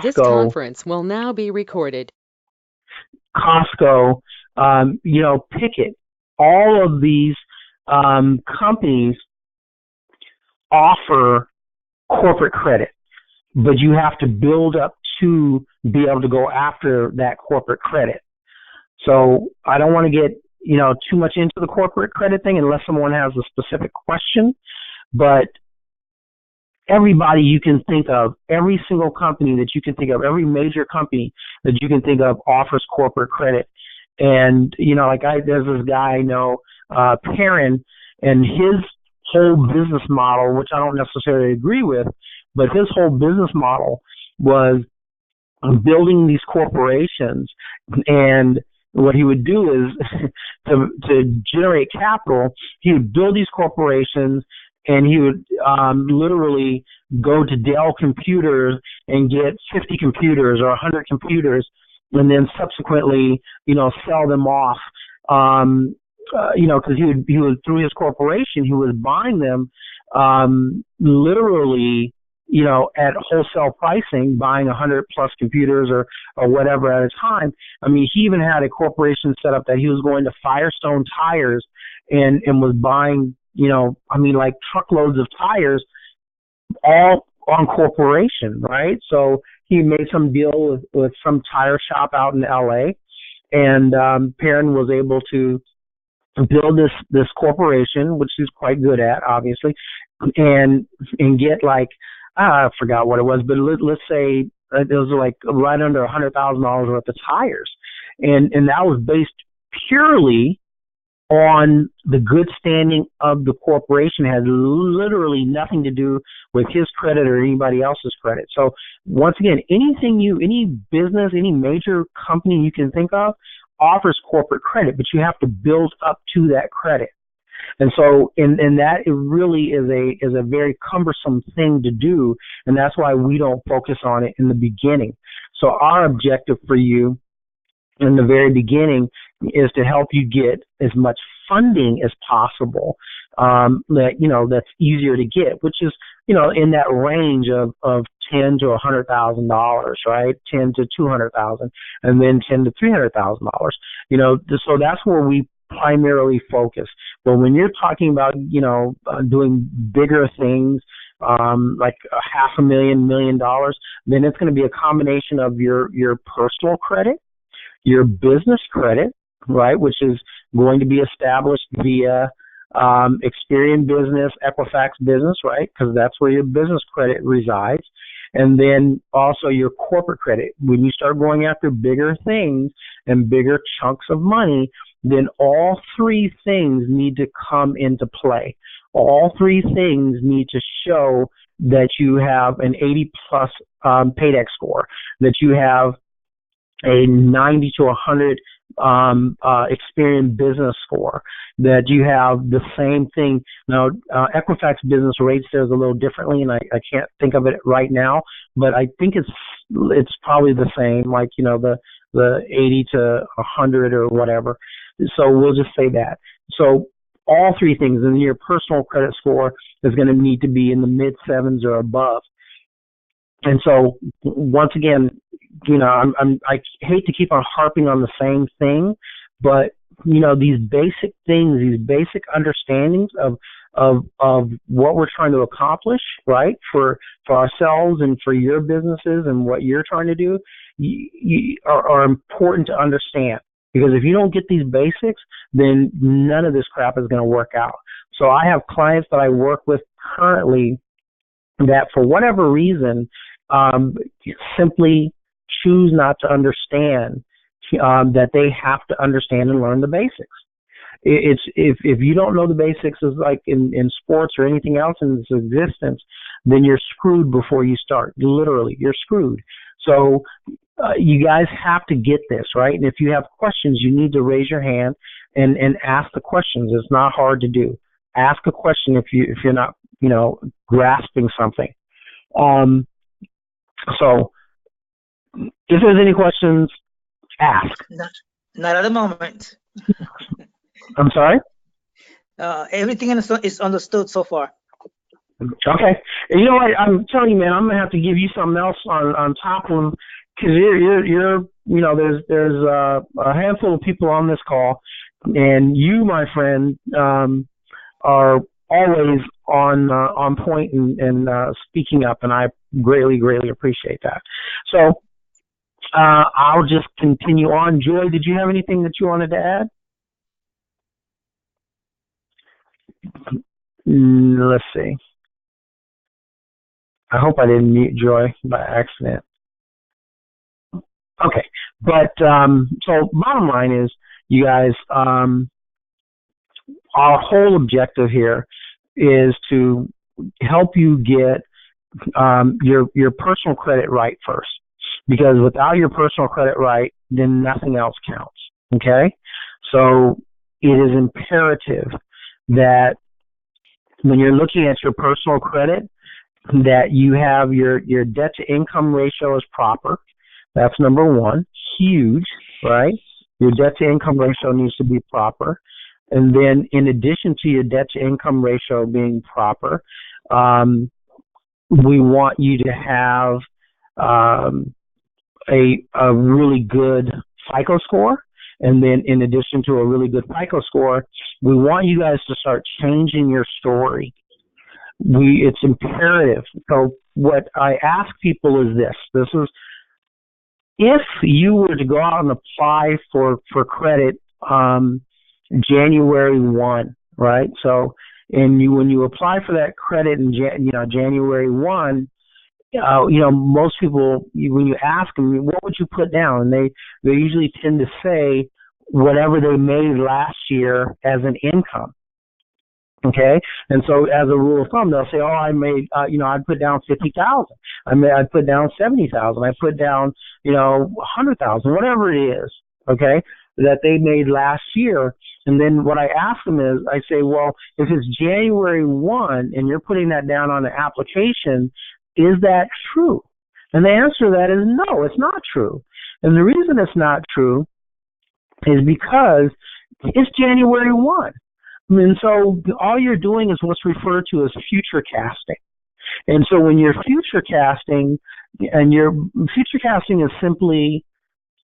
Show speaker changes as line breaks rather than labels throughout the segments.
This
Costco,
conference will now be recorded.
Costco, Picket, all of these companies offer corporate credit, but you have to build up to be able to go after that corporate credit. So I don't want to get, too much into the corporate credit thing unless someone has a specific question, but everybody you can think of, every single company that you can think of, every major company that you can think of offers corporate credit. And, there's this guy I know, Perrin, and his whole business model, which I don't necessarily agree with, but his whole business model was building these corporations. And what he would do is to generate capital, he would build these corporations, and he would literally go to Dell Computers and get 50 computers or 100 computers, and then subsequently, sell them off. Because he would through his corporation, he was buying them literally, at wholesale pricing, buying 100 plus computers or whatever at a time. I mean, he even had a corporation set up that he was going to Firestone Tires and was buying, like truckloads of tires, all on corporation, right? So he made some deal with some tire shop out in LA, and Perrin was able to build this corporation, which he's quite good at, obviously, and get I forgot what it was, but let's say it was like right under $100,000 worth of tires, and that was based purely on the good standing of the corporation. It had literally nothing to do with his credit or anybody else's credit. So once again, any business, any major company you can think of offers corporate credit, but you have to build up to that credit. And so, and that it really is a very cumbersome thing to do, and that's why we don't focus on it in the beginning. So our objective for you in the very beginning is to help you get as much funding as possible, that's easier to get, which is, in that range of $10 to $100,000, right? 10 to 200,000, and then $10 to $300,000. So that's where we primarily focus. But when you're talking about, doing bigger things, like $500,000, $1 million, then it's going to be a combination of your personal credit, your business credit, right, which is going to be established via Experian Business, Equifax Business, right, because that's where your business credit resides. And then also your corporate credit. When you start going after bigger things and bigger chunks of money, then all three things need to come into play. All three things need to show that you have an 80 plus paydex score, that you have a 90 to 100 Experian Business score, that you have the same thing. Now, Equifax Business rates theirs a little differently, and I can't think of it right now, but I think it's probably the same, like, the 80 to 100 or whatever. So we'll just say that. So all three things, and your personal credit score is going to need to be in the mid sevens or above. And so once again, I hate to keep on harping on the same thing, but these basic things, these basic understandings of what we're trying to accomplish, right, for ourselves and for your businesses and what you're trying to do, are important to understand. Because if you don't get these basics, then none of this crap is going to work out. So I have clients that I work with currently that for whatever reason simply choose not to understand that they have to understand and learn the basics. It's if you don't know the basics, is like in sports or anything else in this existence, then you're screwed before you start. Literally, you're screwed. So you guys have to get this, right? And if you have questions, you need to raise your hand and ask the questions. It's not hard to do. Ask a question if you're not, grasping something. So if there's any questions, ask.
Not at the moment.
I'm sorry?
Everything is understood so far.
Okay. And you know what? I'm telling you, man, I'm gonna have to give you something else on top of them because you're there's a handful of people on this call, and you, my friend, are always on point and speaking up, and I greatly appreciate that. So I'll just continue on. Joy, did you have anything that you wanted to add? Let's see. I hope I didn't mute Joy by accident. Okay, but so bottom line is, you guys, our whole objective here is to help you get your personal credit right first, because without your personal credit right, then nothing else counts. Okay, so it is imperative that when you're looking at your personal credit, that you have your debt to income ratio is proper. That's number one. Huge, right? Your debt to income ratio needs to be proper. And then in addition to your debt to income ratio being proper, we want you to have a really good FICO score. And then in addition to a really good FICO score, we want you guys to start changing your story. It's imperative. So what I ask people is this is, if you were to go out and apply for credit January 1, right? So when you apply for that credit in January 1, most people, when you ask them, what would you put down? And they usually tend to say whatever they made last year as an income. Okay, and so as a rule of thumb, they'll say, "Oh, I made, I'd put down 50,000. I'd put down 70,000. I put down, 100,000, whatever it is." Okay, that they made last year. And then what I ask them is, I say, "Well, if it's January 1 and you're putting that down on the application, is that true?" And the answer to that is no, it's not true. And the reason it's not true is because it's January 1. And so all you're doing is what's referred to as future casting. And so when you're future casting, and your future casting is simply,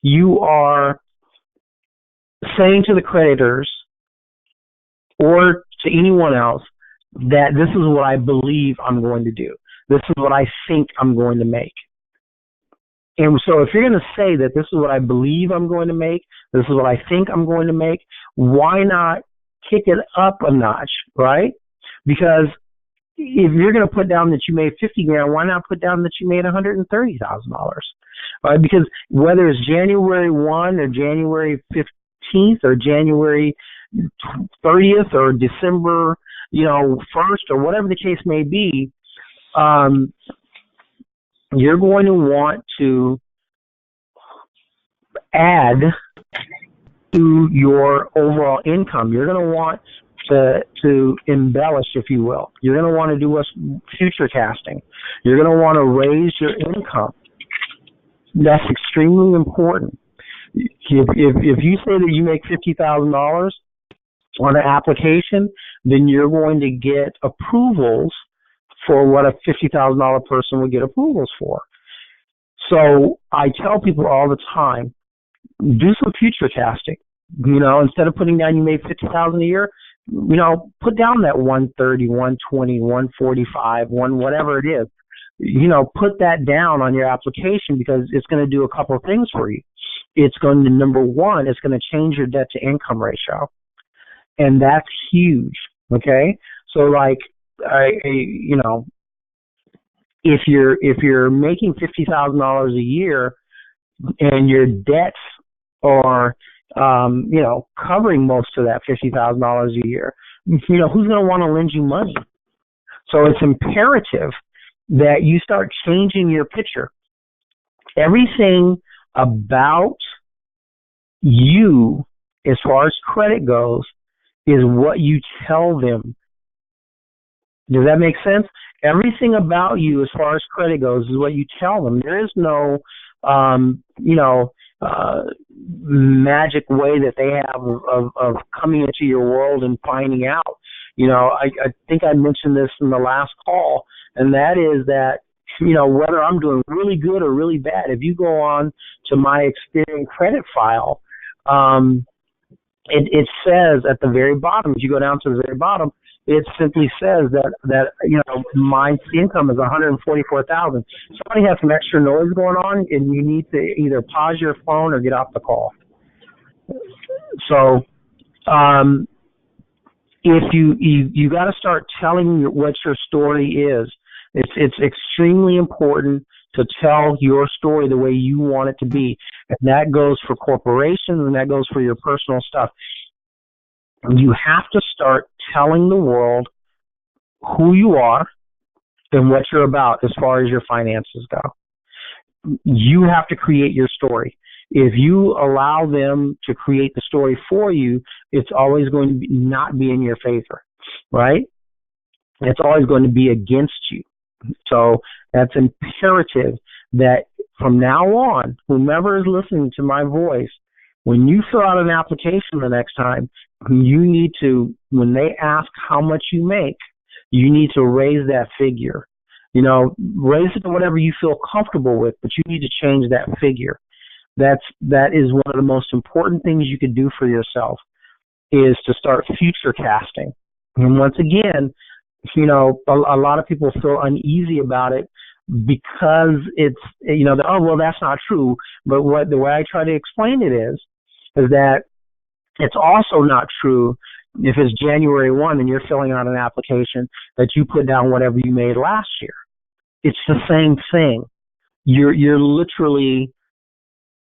you are saying to the creditors or to anyone else that this is what I believe I'm going to do. This is what I think I'm going to make. And so if you're going to say that this is what I believe I'm going to make, this is what I think I'm going to make, why not kick it up a notch, right? Because if you're going to put down that you made 50 grand, why not put down that you made $130,000, right? Because whether it's January 1 or January 15th or January 30th or December, 1st or whatever the case may be, you're going to want to add to your overall income. You're going to want to embellish, if you will. You're going to want to do what's future casting. You're going to want to raise your income. That's extremely important. If you say that you make $50,000 on an application, then you're going to get approvals for what a $50,000 person would get approvals for. So I tell people all the time, do some future casting. Instead of putting down you made $50,000 a year, put down that 130, 120, 145, whatever it is. Put that down on your application, because it's going to do a couple of things for you. It's going to, number one, it's going to change your debt to income ratio, and that's huge. Okay, so if you're making $50,000 a year and your debts are covering most of that $50,000 a year, who's going to want to lend you money? So it's imperative that you start changing your picture. Everything about you, as far as credit goes, is what you tell them. Does that make sense? Everything about you, as far as credit goes, is what you tell them. There is no, magic way that they have of coming into your world and finding out. I think I mentioned this in the last call, and that is that, whether I'm doing really good or really bad, if you go on to my Experian credit file, it says at the very bottom, if you go down to the very bottom, it simply says that my income is $144,000. Somebody has some extra noise going on, and you need to either pause your phone or get off the call. So, if you got to start telling what your story is. It's extremely important to tell your story the way you want it to be, and that goes for corporations and that goes for your personal stuff. You have to start telling the world who you are and what you're about as far as your finances go. You have to create your story. If you allow them to create the story for you, it's always going to not be in your favor, right? It's always going to be against you. So that's imperative that from now on, whomever is listening to my voice, when you fill out an application the next time, you need to, when they ask how much you make, you need to raise that figure. Raise it to whatever you feel comfortable with, but you need to change that figure. That is one of the most important things you could do for yourself, is to start future casting. And once again, a lot of people feel uneasy about it because it's, oh, well, that's not true. But the way I try to explain it is that it's also not true if it's January 1 and you're filling out an application that you put down whatever you made last year. It's the same thing. You're literally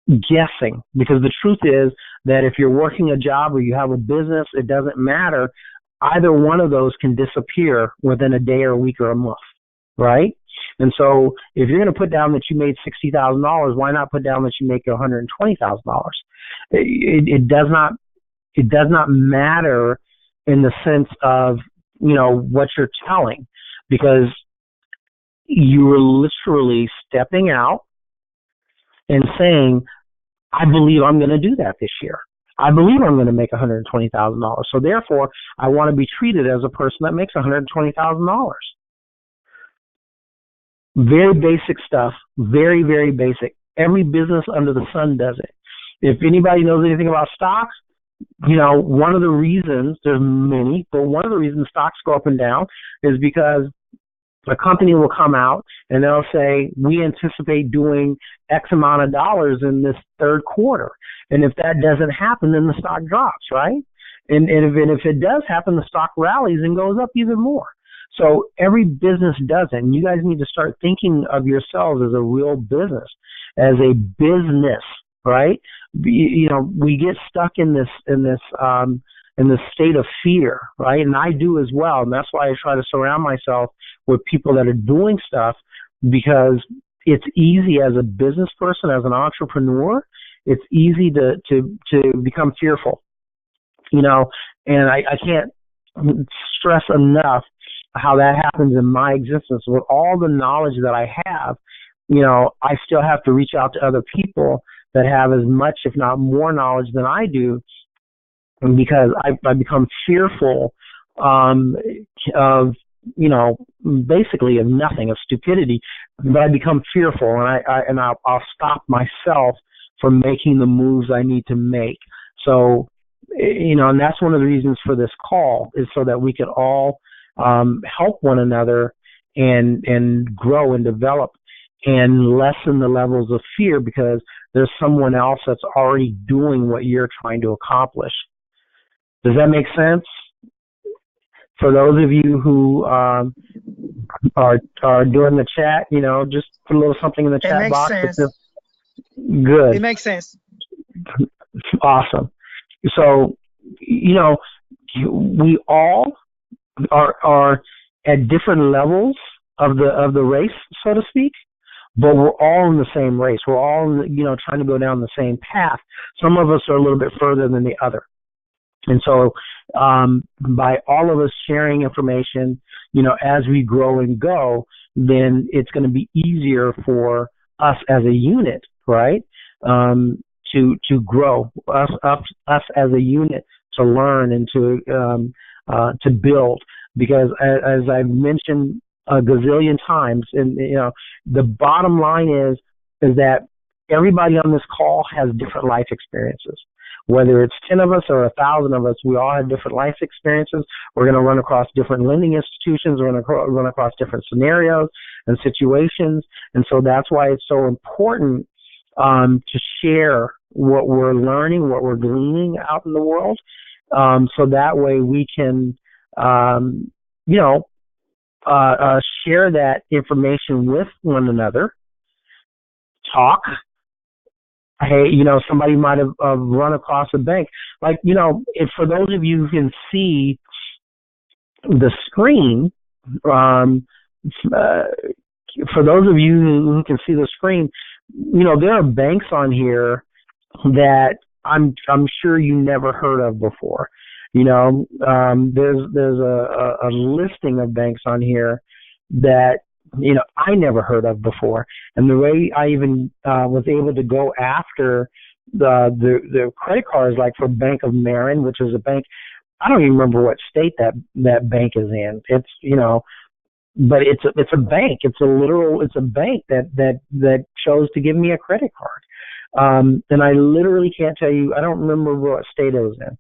guessing, because the truth is that if you're working a job or you have a business, it doesn't matter. Either one of those can disappear within a day or a week or a month, right? And so if you're going to put down that you made $60,000, why not put down that you make $120,000? It does not matter in the sense of, what you're telling, because you are literally stepping out and saying, I believe I'm going to do that this year. I believe I'm going to make $120,000. So therefore, I want to be treated as a person that makes $120,000. Very basic stuff. Very, very basic. Every business under the sun does it. If anybody knows anything about stocks, one of the reasons, there's many, but one of the reasons stocks go up and down is because a company will come out and they'll say, we anticipate doing X amount of dollars in this third quarter. And if that doesn't happen, then the stock drops, right? And if it does happen, the stock rallies and goes up even more. So every business does it. And you guys need to start thinking of yourselves as a real business, right? We get stuck in this state of fear, right? And I do as well. And that's why I try to surround myself with people that are doing stuff, because it's easy as a business person, as an entrepreneur, it's easy to become fearful, and I can't stress enough how that happens in my existence. With all the knowledge that I have, I still have to reach out to other people that have as much, if not more knowledge than I do, because I become fearful of, basically of nothing, of stupidity, but I become fearful, and I'll stop myself from making the moves I need to make. So, and that's one of the reasons for this call, is so that we can all help one another and grow and develop and lessen the levels of fear, because there's someone else that's already doing what you're trying to accomplish. Does that make sense? For those of you who are doing the chat, just put a little something in the chat box.
It makes sense.
Good.
It makes sense.
Awesome. So, we all are at different levels of the race, so to speak, but we're all in the same race. We're all, trying to go down the same path. Some of us are a little bit further than the other. And so by all of us sharing information, as we grow and go, then it's going to be easier for us as a unit, right, to grow, us as a unit to learn and to to build. Because as I've mentioned a gazillion times, and the bottom line is that everybody on this call has different life experiences. Whether it's 10 of us or 1,000 of us, we all have different life experiences. We're going to run across different lending institutions. We're going to run across different scenarios and situations. And so that's why it's so important to share what we're learning, what we're gleaning out in the world. So that way we can, share that information with one another, talk. Hey, somebody might have run across a bank. Like, if for those of you who can see the screen, for those of you who can see the screen, there are banks on here that I'm sure you never heard of before. There's a listing of banks on here that I never heard of before. And the way I even was able to go after the credit cards, like for Bank of Marin, which is a bank, I don't even remember what state that bank is in. It's but it's a bank. It's a bank that chose to give me a credit card. And I literally can't tell you. I don't remember what state it was in.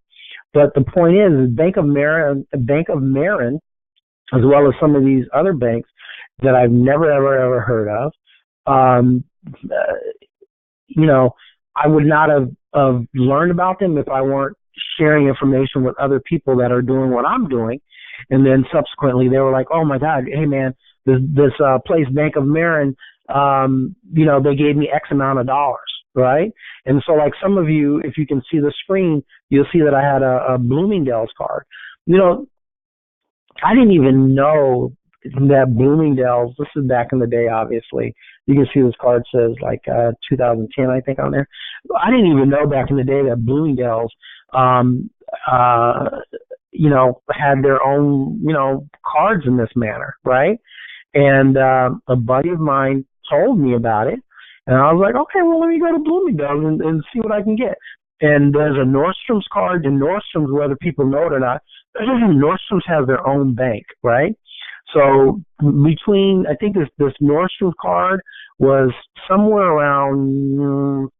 But the point is, Bank of Marin, as well as some of these other banks that I've never, ever heard of, I would not have learned about them if I weren't sharing information with other people that are doing what I'm doing. And then subsequently they were like, oh my God, hey man, this place, Bank of Marin, they gave me X amount of dollars, right? And so like some of you, if you can see the screen, you'll see that I had a Bloomingdale's card. I didn't even know that Bloomingdale's, this is back in the day, obviously. You can see this card says like 2010, I think, on there. I didn't even know back in the day that Bloomingdale's, had their own, cards in this manner, right? And a buddy of mine told me about it. And I was like, okay, well, let me go to Bloomingdale's and see what I can get. And there's a Nordstrom's card, and Nordstrom's, whether people know it or not, Nordstrom's has their own bank, right? So between, I think this Nordstrom card was somewhere around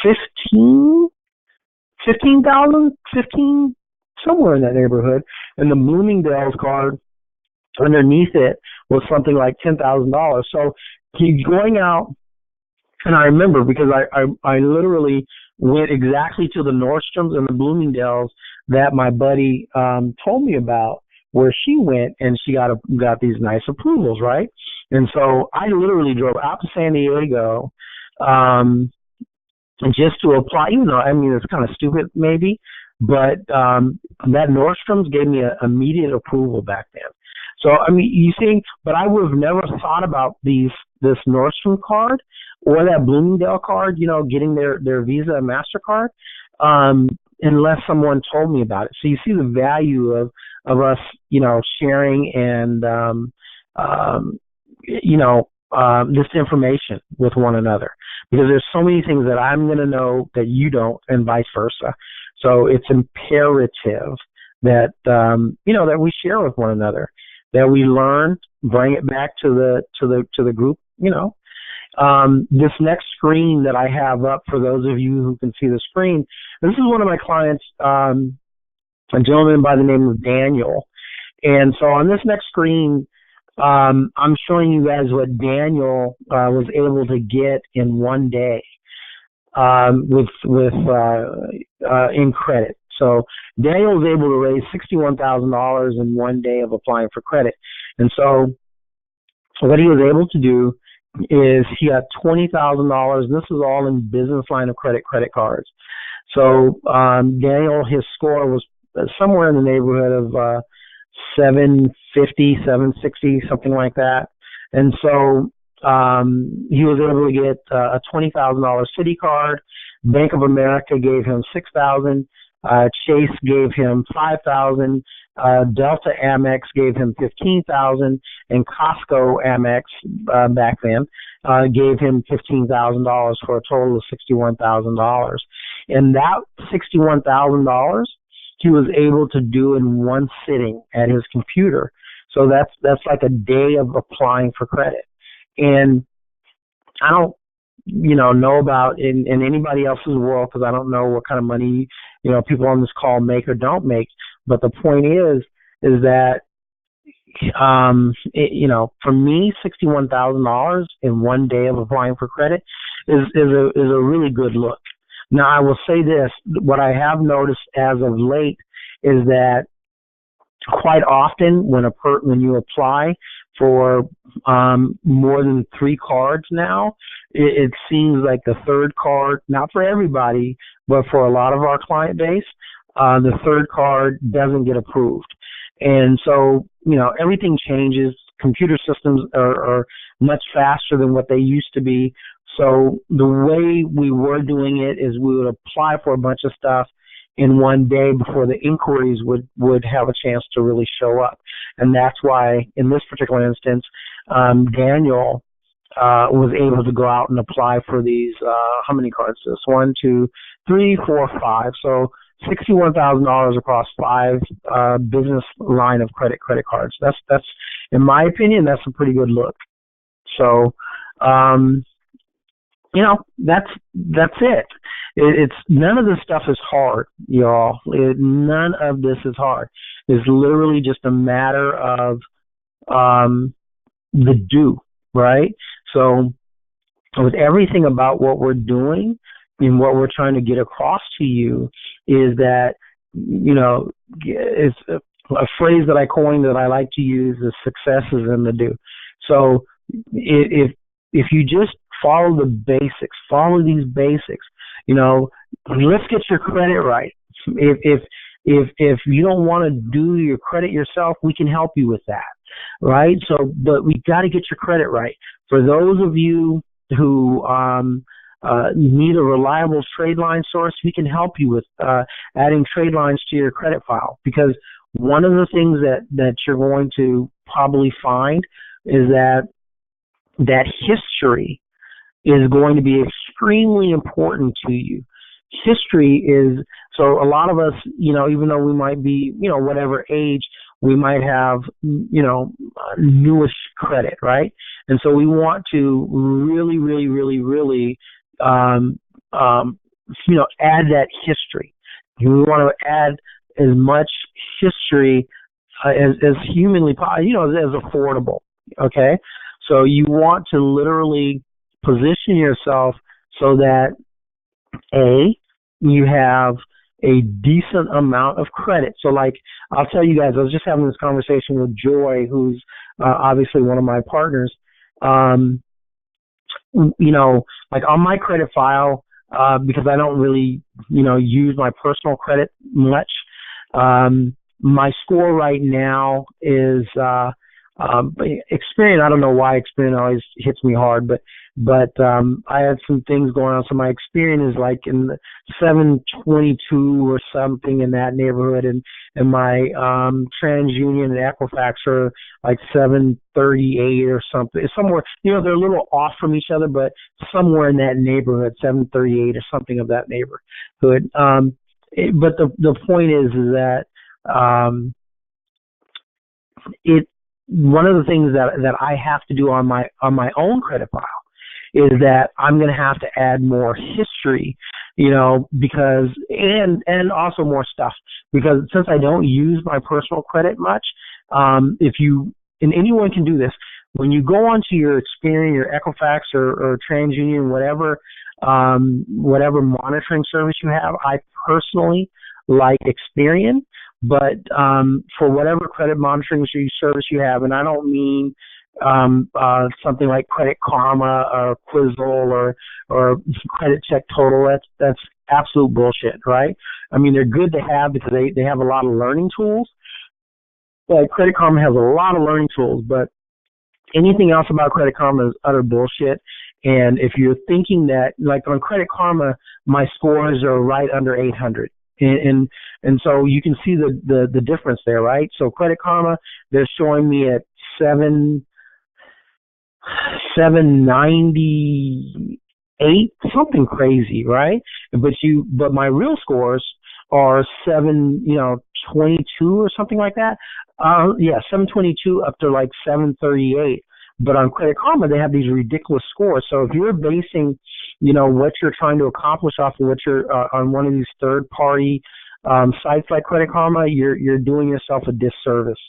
15,000, somewhere in that neighborhood. And the Bloomingdale's card underneath it was something like $10,000. So he's going out, and I remember because I literally went exactly to the Nordstroms and the Bloomingdale's that my buddy told me about, where she went and she got these nice approvals, right? And so I literally drove out to San Diego just to apply, even though, I mean, it's kind of stupid maybe, but that Nordstrom's gave me an immediate approval back then. So, I mean, you see, but I would have never thought about this Nordstrom card or that Bloomingdale card, getting their Visa and MasterCard, unless someone told me about it. So you see the value of us, sharing and, this information with one another, because there's so many things that I'm going to know that you don't, and vice versa. So it's imperative that, that we share with one another, that we learn, bring it back to the group, This next screen that I have up, for those of you who can see the screen, this is one of my clients, a gentleman by the name of Daniel. And so on this next screen, I'm showing you guys what Daniel was able to get in one day in credit. So Daniel was able to raise $61,000 in one day of applying for credit. And so what he was able to do is he got $20,000. This is all in business line of credit cards. So Daniel, his score was somewhere in the neighborhood of 750, 760, something like that. And so he was able to get a $20,000 Citi card. Bank of America gave him $6,000. Chase gave him $5,000. Delta Amex gave him $15,000, and Costco Amex back then gave him $15,000 for a total of $61,000. And that $61,000 he was able to do in one sitting at his computer. So that's like a day of applying for credit. And I don't, know about in anybody else's world, because I don't know what kind of money, people on this call make or don't make. But the point is that, for me, $61,000 in one day of applying for credit is a really good look. Now, I will say this: what I have noticed as of late is that quite often when you apply for more than 3 cards now, it seems like the third card, not for everybody, but for a lot of our client base, the third card doesn't get approved. And so, everything changes. Computer systems are much faster than what they used to be. So the way we were doing it is we would apply for a bunch of stuff in one day before the inquiries would have a chance to really show up. And that's why, in this particular instance, Daniel was able to go out and apply for these, how many cards? This 1, 2, 3, 4, 5. So $61,000 across 5 business line of credit cards. That's in my opinion, that's a pretty good look. So, that's it. It's none of this stuff is hard, y'all. None of this is hard. It's literally just a matter of the do, right? So with everything about what we're doing and what we're trying to get across to you is that, it's a phrase that I coined that I like to use is success is in the do. So if you just follow the basics, follow these basics, let's get your credit right. If you don't want to do your credit yourself, we can help you with that, right? So, but we got to get your credit right. For those of you who need a reliable trade line source, we can help you with adding trade lines to your credit file. Because one of the things that you're going to probably find is that history is going to be extremely important to you. History is, so a lot of us, even though we might be, whatever age, we might have, newish credit, right? And so we want to really, really, really, really, add that history. We want to add as much history as humanly possible, as affordable, okay? So you want to literally position yourself so that, A, you have a decent amount of credit. So, like, I'll tell you guys, I was just having this conversation with Joy, who's obviously one of my partners. Like on my credit file, because I don't really, use my personal credit much, my score right now is Experian. I don't know why Experian always hits me hard, but I had some things going on. So my Experian is like in the 722 or something in that neighborhood, and my TransUnion and Equifax are like 738 or something. It's somewhere, they're a little off from each other, but somewhere in that neighborhood, 738 or something of that neighborhood. But the point is that one of the things that I have to do on my own credit file is that I'm going to have to add more history, because and also more stuff, because since I don't use my personal credit much, and anyone can do this, when you go onto your Experian, your Equifax, or TransUnion, whatever monitoring service you have, I personally like Experian. But for whatever credit monitoring service you have, and I don't mean something like Credit Karma or Quizzle or Credit Check Total. That's absolute bullshit, right? I mean, they're good to have because they have a lot of learning tools. But Credit Karma has a lot of learning tools, but anything else about Credit Karma is utter bullshit. And if you're thinking that, like on Credit Karma, my scores are right under 800. And so you can see the difference there, right? So Credit Karma, they're showing me at 798, something crazy, right? But my real scores are 722 or something like that. 722 up to like 738. But on Credit Karma, they have these ridiculous scores. So if you're basing, what you're trying to accomplish off of what you're on one of these third-party sites like Credit Karma, you're doing yourself a disservice.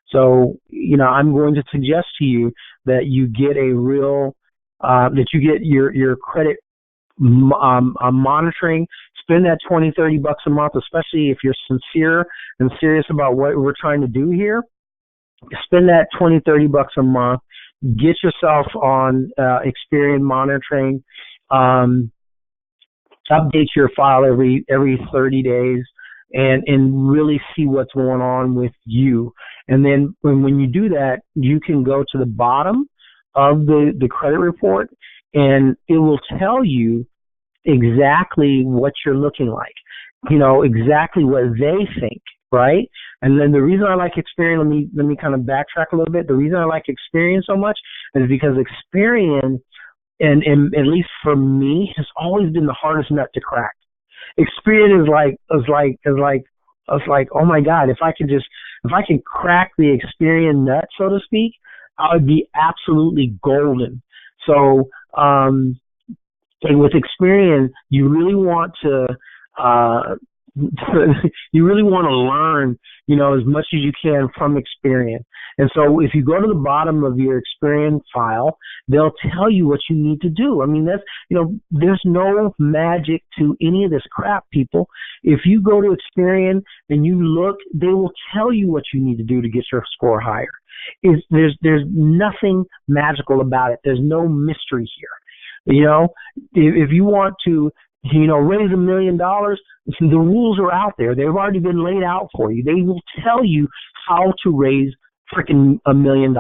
So, I'm going to suggest to you that you get that you get your credit monitoring. Spend that $20-30 a month, especially if you're sincere and serious about what we're trying to do here. Spend that $20-30 a month. Get yourself on Experian monitoring. Update your file every 30 days. And really see what's going on with you. And then when you do that, you can go to the bottom of the credit report, and it will tell you exactly what you're looking like, exactly what they think, right? And then the reason I like Experian, let me kind of backtrack a little bit. The reason I like Experian so much is because Experian, and at least for me, has always been the hardest nut to crack. Experience is like, oh my God, if I can crack the Experian nut, so to speak, I would be absolutely golden. So, and with Experian, you really want to learn, as much as you can from Experian. And so if you go to the bottom of your Experian file, they'll tell you what you need to do. I mean, there's no magic to any of this crap, people. If you go to Experian and you look, they will tell you what you need to do to get your score higher. There's nothing magical about it. There's no mystery here. If you want to, raise $1 million, the rules are out there. They've already been laid out for you. They will tell you how to raise freaking $1 million.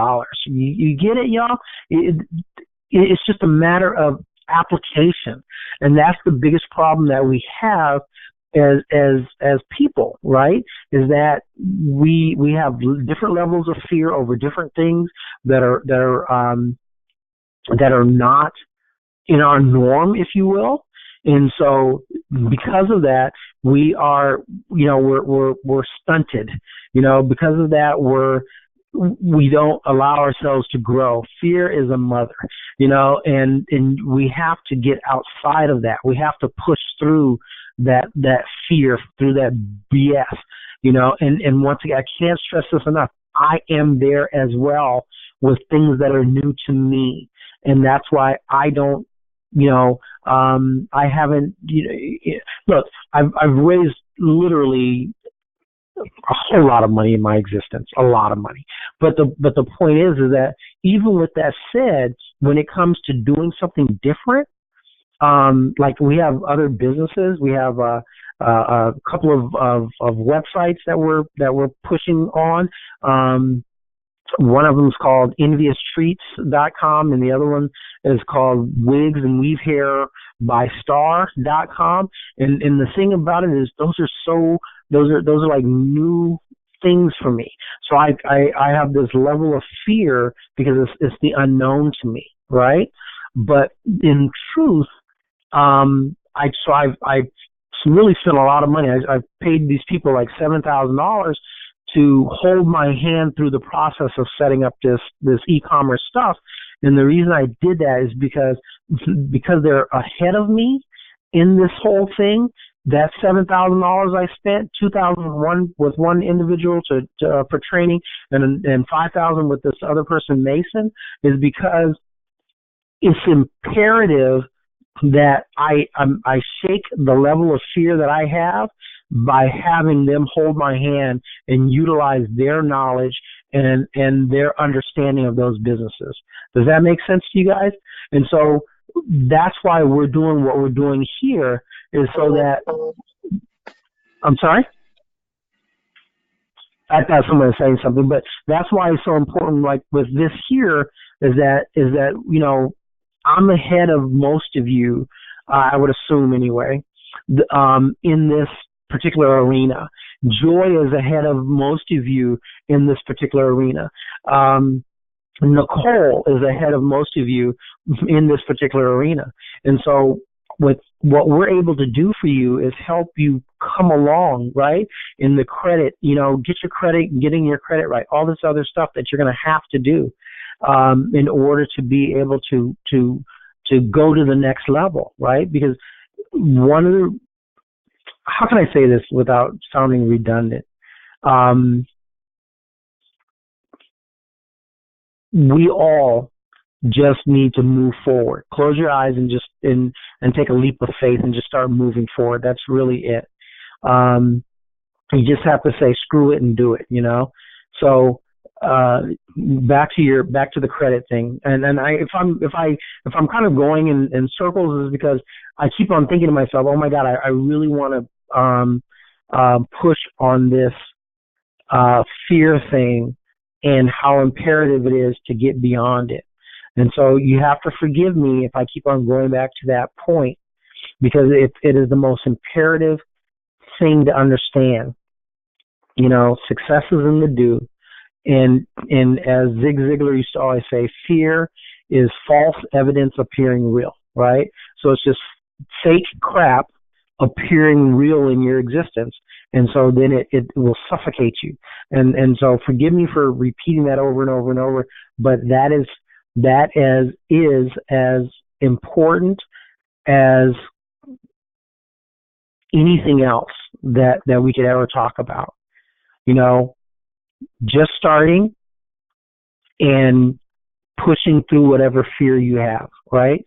You get it, y'all? It's just a matter of application. And that's the biggest problem that we have as people, right? Is that we have different levels of fear over different things that are not in our norm, if you will. And so because of that, we are, we're stunted, because of that, we don't allow ourselves to grow. Fear is a mother, and we have to get outside of that. We have to push through that fear, through that BS, and once again, I can't stress this enough. I am there as well with things that are new to me. And that's why I don't, I haven't, look, I've raised literally a whole lot of money in my existence, a lot of money. But the point is that even with that said, when it comes to doing something different, like we have other businesses, we have a couple of websites that we're pushing on. One of them is called EnviousTreats.com, and the other one is called Wigs and Weave Hair by Star.com. And the thing about it is those are like new things for me. So I have this level of fear because it's the unknown to me, right? But in truth, I've really spent a lot of money. I've paid these people like $7,000 to hold my hand through the process of setting up this e-commerce stuff. And the reason I did that is because they're ahead of me in this whole thing. That $7,000 I spent, $2,000 with one individual for training, and $5,000 with this other person, Mason, is because it's imperative that I shake the level of fear that I have by having them hold my hand and utilize their knowledge and their understanding of those businesses. Does that make sense to you guys? And so that's why we're doing what we're doing here, is so that, I'm sorry? I thought someone was saying something, but that's why it's so important, like with this here, is that, I'm ahead of most of you, I would assume anyway, in this particular arena. Joy is ahead of most of you in this particular arena. Nicole is ahead of most of you in this particular arena. And so what we're able to do for you is help you come along, right? In the credit, get your credit, getting your credit right, all this other stuff that you're going to have to do in order to be able to go to the next level, right? Because how can I say this without sounding redundant? We all just need to move forward. Close your eyes and take a leap of faith and just start moving forward. That's really it. You just have to say screw it and do it, So back to the credit thing. And if I'm kind of going in circles, is because I keep on thinking to myself, oh my God, I really want to push on this fear thing and how imperative it is to get beyond it. And so you have to forgive me if I keep on going back to that point, because it is the most imperative thing to understand. Success is in the do. And as Zig Ziglar used to always say, fear is false evidence appearing real, right? So it's just fake crap appearing real in your existence. And so then it will suffocate you. And so forgive me for repeating that over and over and over, but that is as important as anything else that we could ever talk about. Just starting and pushing through whatever fear you have, right?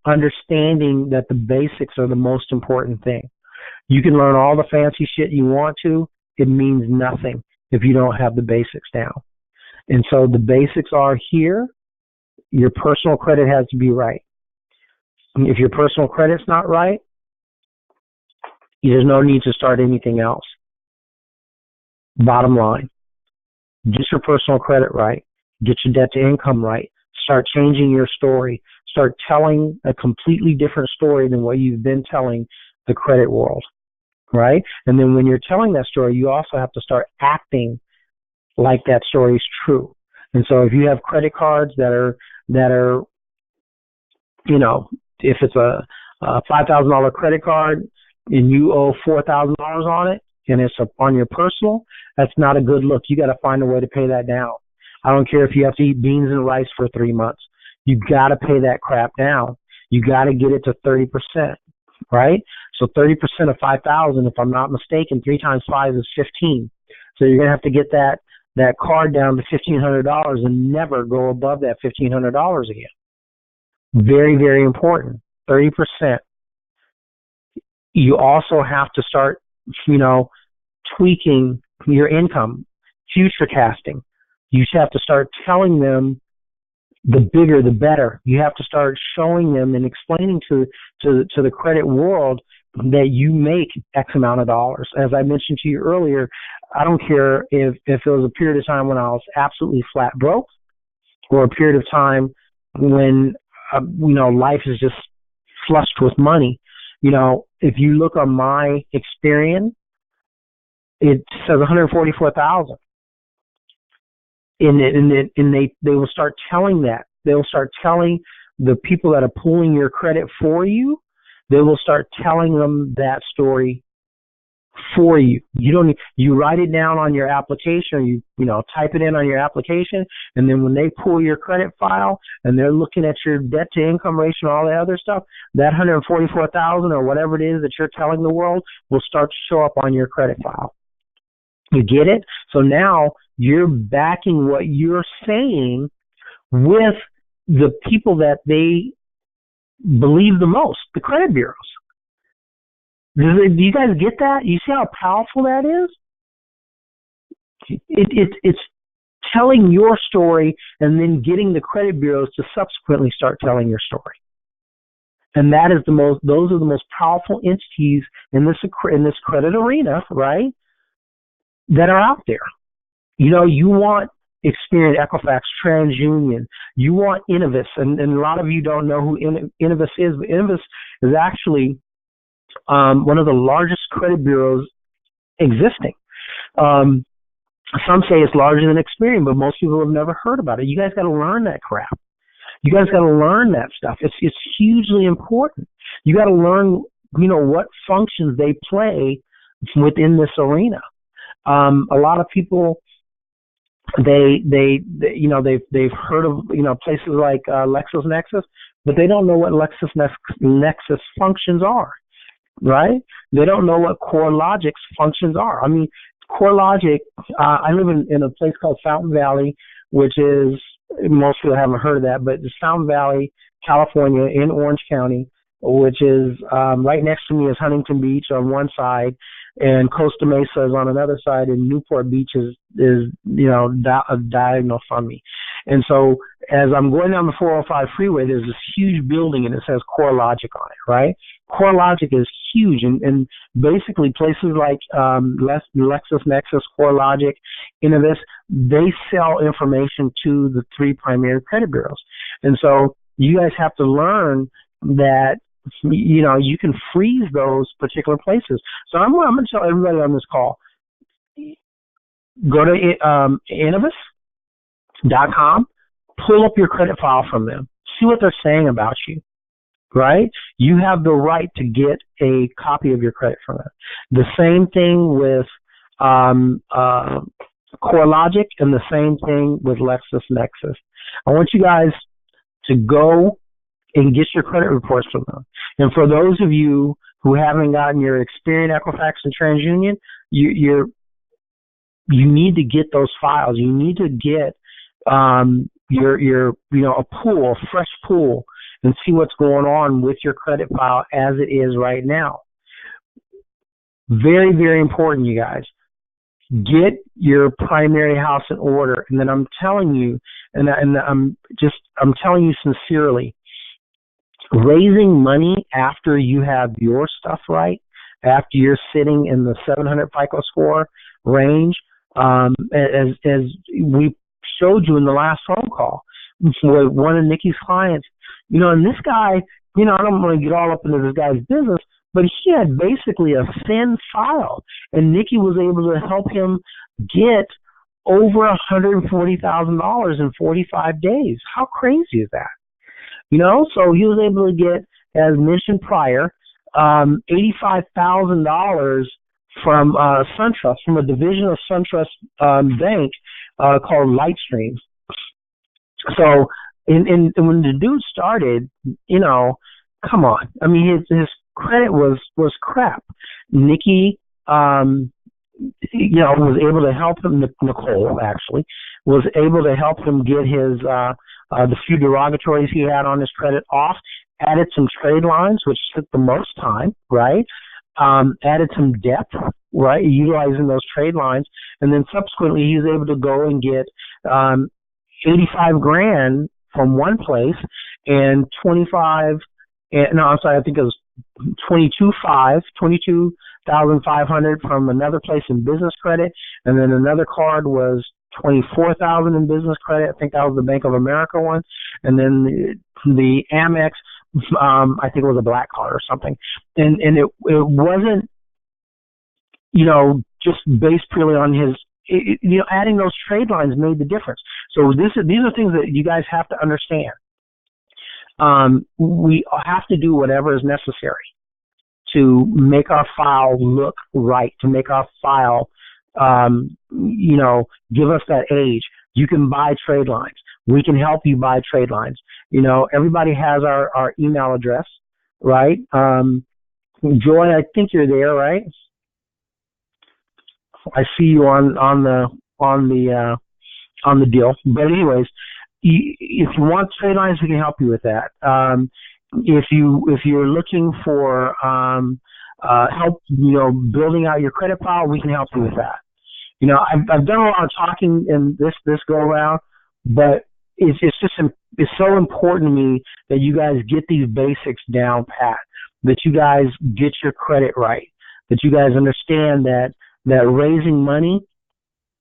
Understanding that the basics are the most important thing. You can learn all the fancy shit you want to. It means nothing if you don't have the basics down. And so the basics are here. Your personal credit has to be right. If your personal credit's not right, there's no need to start anything else. Bottom line, get your personal credit right. Get your debt to income right. Start changing your story. Start telling a completely different story than what you've been telling the credit world, right? And then when you're telling that story, you also have to start acting like that story is true. And so if you have credit cards that are if it's a $5,000 credit card and you owe $4,000 on it and it's on your personal, that's not a good look. You got to find a way to pay that down. I don't care if you have to eat beans and rice for 3 months. You got to pay that crap down. You got to get it to 30%, right? So 30% of 5,000, if I'm not mistaken, 3 times 5 is 15. So you're going to have to get that card down to $1,500 and never go above that $1,500 again. Very, very important. 30%. You also have to start, tweaking your income, future casting. You have to start telling them the bigger, the better. You have to start showing them and explaining to the credit world that you make X amount of dollars. As I mentioned to you earlier, I don't care if it was a period of time when I was absolutely flat broke or a period of time when, life is just flushed with money. If you look on my Experian, it says 144,000. And they will start telling that. They will start telling the people that are pulling your credit for you. They will start telling them that story for you. You write it down on your application, or you type it in on your application, and then when they pull your credit file and they're looking at your debt to income ratio and all that other stuff, that 144,000 or whatever it is that you're telling the world will start to show up on your credit file. You get it? So now you're backing what you're saying with the people that they believe the most, the credit bureaus. Do you guys get that? You see how powerful that is? It's telling your story and then getting the credit bureaus to subsequently start telling your story. And that is those are the most powerful entities in this credit arena, right? That are out there. You want Experian, Equifax, TransUnion. You want Innovis, and a lot of you don't know who Innovis is, but Innovis is actually one of the largest credit bureaus existing. Some say it's larger than Experian, but most people have never heard about it. You guys got to learn that crap. You guys got to learn that stuff. It's hugely important. You got to learn, what functions they play within this arena. A lot of people, they've heard of, places like LexisNexis, but they don't know what LexisNexis functions are, right? They don't know what CoreLogic's functions are. I mean, CoreLogic, I live in a place called Fountain Valley, which is, most people haven't heard of that, but it's Fountain Valley, California, in Orange County, which is right next to me is Huntington Beach on one side, and Costa Mesa is on another side, and Newport Beach is diagonal from me. And so as I'm going down the 405 freeway, there's this huge building, and it says CoreLogic on it, right? CoreLogic is huge, and basically places like LexisNexis, CoreLogic, Innovis, they sell information to the three primary credit bureaus. And so you guys have to learn that you can freeze those particular places. So I'm going to tell everybody on this call, go to Innovis.com, pull up your credit file from them, see what they're saying about you, right? You have the right to get a copy of your credit from them. The same thing with CoreLogic, and the same thing with LexisNexis. I want you guys to go and get your credit reports from them. And for those of you who haven't gotten your Experian, Equifax, and TransUnion, you need to get those files. You need to get a pool, a fresh pool, and see what's going on with your credit file as it is right now. Very, very important, you guys. Get your primary house in order. And then I'm telling you, and I'm telling you sincerely, raising money after you have your stuff right, after you're sitting in the 700 FICO score range, as we showed you in the last phone call with one of Nikki's clients, and this guy, I don't want to get all up into this guy's business, but he had basically a thin file, and Nikki was able to help him get over $140,000 in 45 days. How crazy is that? So he was able to get, as mentioned prior, $85,000 from SunTrust, from a division of SunTrust Bank called Lightstream. So, and when the dude started, come on. I mean, his credit was crap. Nikki, was able to help him. Nicole actually was able to help him get his the few derogatories he had on his credit off. Added some trade lines, which took the most time, right? Added some depth, right? Utilizing those trade lines, and then subsequently he was able to go and get $85,000 from one place and I think it was $22,500 from another place in business credit, and then another card was $24,000 in business credit. I think that was the Bank of America one, and then the Amex, I think it was a black card or something, and it wasn't just based purely on his. Adding those trade lines made the difference. So these are things that you guys have to understand. We have to do whatever is necessary to make our file look right, to make our file, give us that age. You can buy trade lines. We can help you buy trade lines. Everybody has our email address, right? Joy, I think you're there, right? I see you on the deal. But anyways, if you want trade lines, we can help you with that. If you're looking for help, building out your credit file, we can help you with that. I've done a lot of talking in this go around, but it's so important to me that you guys get these basics down pat, that you guys get your credit right, that you guys understand that raising money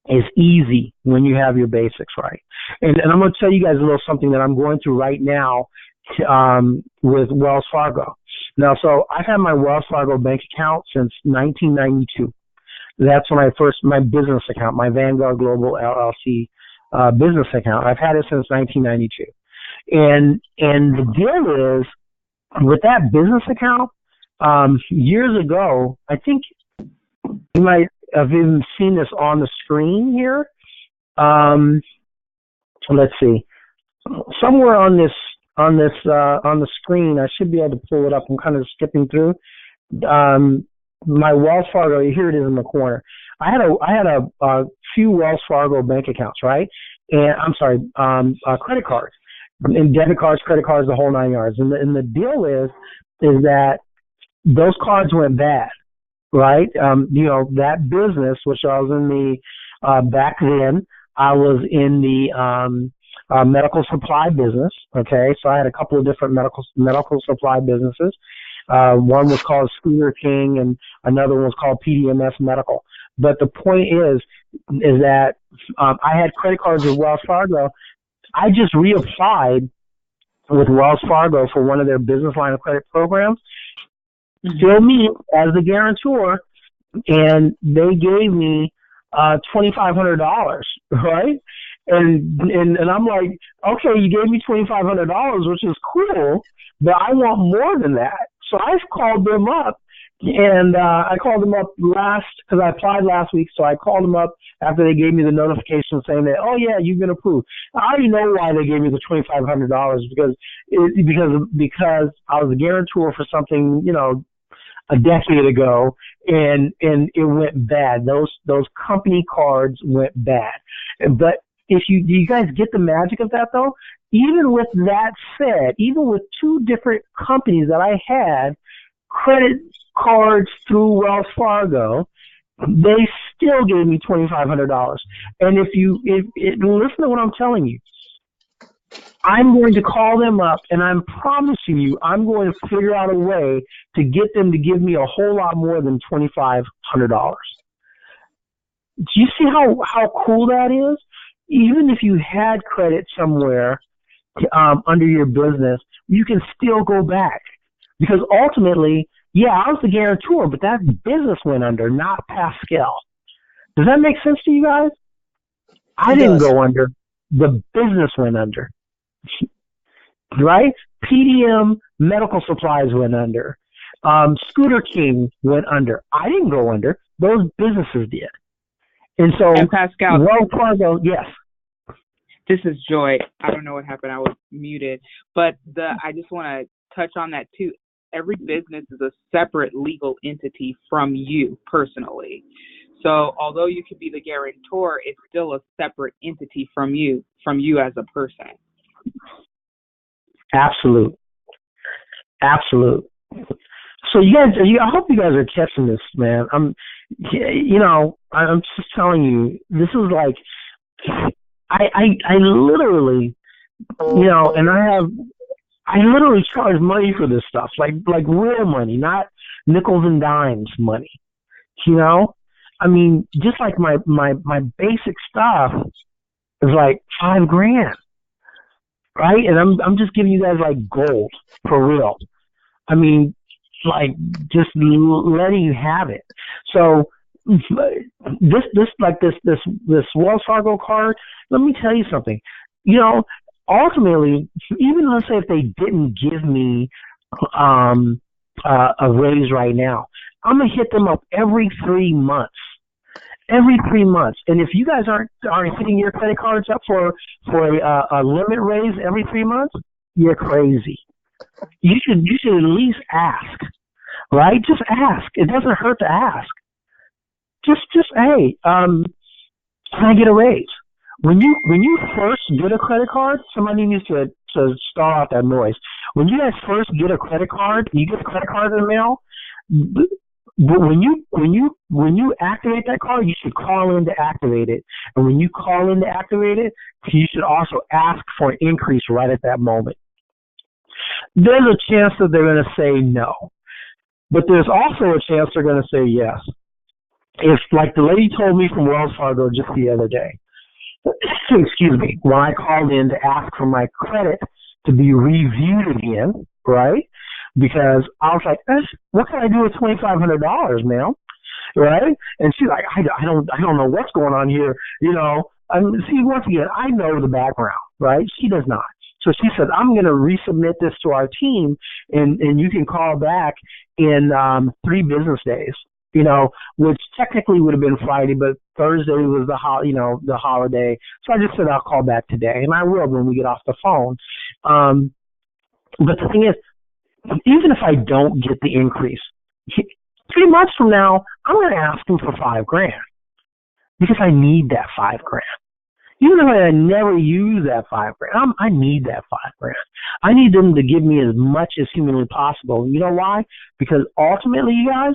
is easy when you have your basics right. And I'm going to tell you guys a little something that I'm going through right now with Wells Fargo. Now, so I've had my Wells Fargo bank account since 1992. That's when my business account, my Vanguard Global LLC business account. I've had it since 1992. And the deal is, with that business account, years ago, I think you might have even seen this on the screen here. Let's see, somewhere on the screen, I should be able to pull it up. I'm kind of skipping through. My Wells Fargo, here it is in the corner. I had a few Wells Fargo bank accounts, right? And I'm sorry, credit cards, and debit cards, credit cards, the whole 9 yards. And the deal is that those cards went bad, right? That business, which I was in the back then, I was in the medical supply business. Okay, so I had a couple of different medical supply businesses. One was called Scooter King, and another one was called PDMS Medical. But the point is that I had credit cards with Wells Fargo. I just reapplied with Wells Fargo for one of their business line of credit programs. Still me as the guarantor, and they gave me $2,500, right? And I'm like, okay, you gave me $2,500, which is cool, but I want more than that. So I called them up, and I called them up because I applied last week. So I called them up after they gave me the notification saying that, oh yeah, you've been approved. I already know why they gave me the $2,500 because I was a guarantor for something, a decade ago, and it went bad. Those company cards went bad. But do you guys get the magic of that though? Even with that said, even with two different companies that I had credit cards through Wells Fargo, they still gave me $2,500. And if listen to what I'm telling you, I'm going to call them up, and I'm promising you, I'm going to figure out a way to get them to give me a whole lot more than $2,500. Do you see how cool that is? Even if you had credit somewhere under your business, you can still go back. Because ultimately, yeah, I was the guarantor, but that business went under, not Pascal. Does that make sense to you guys? I didn't go under. The business went under. Right? PDM Medical Supplies went under. Scooter King went under. I didn't go under. Those businesses did. And so,
Pascal,
Wells Fargo, yes.
This is Joy. I don't know what happened. I was muted. But I just want to touch on that too. Every business is a separate legal entity from you personally. So although you could be the guarantor, it's still a separate entity from you as a person.
Absolute. So I hope you guys are catching this, man. I'm just telling you, this is like, I literally, and I literally charge money for this stuff, like real money, not nickels and dimes money. I mean, just like my basic stuff is like $5,000, right? And I'm just giving you guys like gold for real. I mean, like just letting you have it. So this Wells Fargo card, let me tell you something. Ultimately, even let's say if they didn't give me a raise right now, I'm gonna hit them up every 3 months. Every 3 months. And if you guys aren't hitting your credit cards up for a limit raise every 3 months, you're crazy. You should at least ask, right? Just ask. It doesn't hurt to ask. Just hey, can I get a raise? When you first get a credit card, somebody needs to start out that noise. When you guys first get a credit card, you get a credit card in the mail. But when you activate that card, you should call in to activate it. And when you call in to activate it, you should also ask for an increase right at that moment. There's a chance that they're going to say no, but there's also a chance they're going to say yes. If, like the lady told me from Wells Fargo just the other day, excuse me, when I called in to ask for my credit to be reviewed again, right? Because I was like, what can I do with $2,500, ma'am? Right? And she's like, I don't know what's going on here. See, once again, I know the background, right? She does not. So she said, I'm going to resubmit this to our team, and you can call back in 3 business days, which technically would have been Friday, but Thursday was the holiday. So I just said, I'll call back today, and I will when we get off the phone. But the thing is, even if I don't get the increase, 3 months from now, I'm going to ask him for $5,000 because I need that $5,000. Even if I never use that $5,000, I need that $5,000. I need them to give me as much as humanly possible. You know why? Because ultimately, you guys,